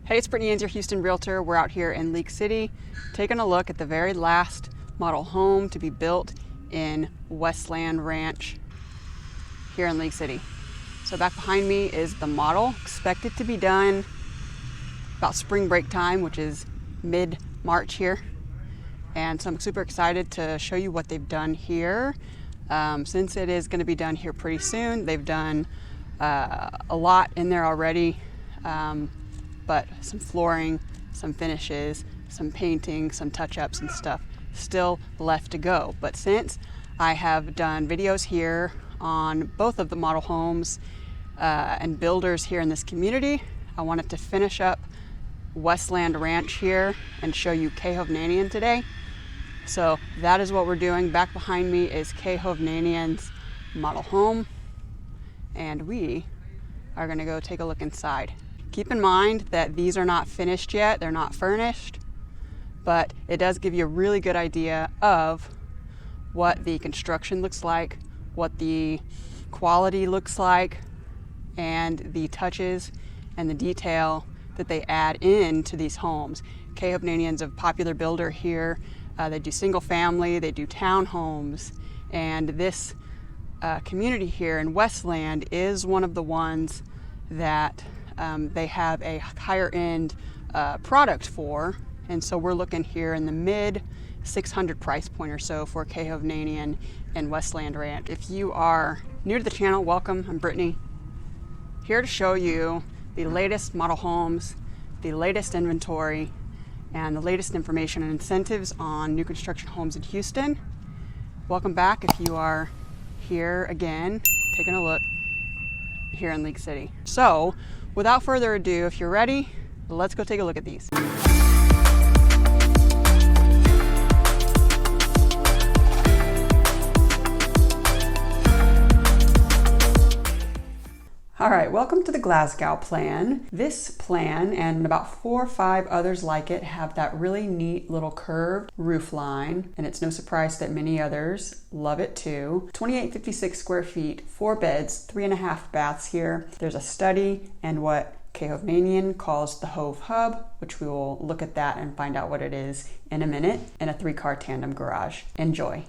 Hey, it's Brittany Inns, your Houston Realtor. We're out here in League City taking a look at the very last model home to be built in Westland Ranch here in League City. So back behind me is the model, expected to be done about spring break time, which is mid-March here. And so I'm super excited to show you what they've done here. Since it is going to be done here pretty soon, they've done a lot in there already. But some flooring, some finishes, some painting, some touch-ups and stuff still left to go. But since I have done videos here on both of the model homes and builders here in this community, I wanted to finish up Westland Ranch here and show you K Hovnanian today. So that is what we're doing. Back behind me is K Hovnanian's model home, and we are going to go take a look inside. Keep in mind that these are not finished yet, they're not furnished, but it does give you a really good idea of what the construction looks like, what the quality looks like, and the touches and the detail that they add into these homes. K Hovnanian's a popular builder here. They do single family, they do townhomes, and this community here in Westland is one of the ones that they have a higher end product for, and so we're looking here in the mid 600 price point or so for K Hovnanian and Westland Ranch. If you are new to the channel, welcome. I'm Brittany, here to show you the latest model homes, the latest inventory, and the latest information and incentives on new construction homes in Houston. Welcome back if you are here again, taking a look here in League City. So, without further ado, if you're ready, let's go take a look at these. All right, welcome to the Glasgow plan. This plan and about 4 or 5 others like it have that really neat little curved roof line, and it's no surprise that many others love it too. 2856 square feet, 4 beds, 3.5 baths here. There's a study and what K Hovnanian calls the Hove Hub, which we will look at that and find out what it is in a minute, and a 3-car tandem garage. Enjoy.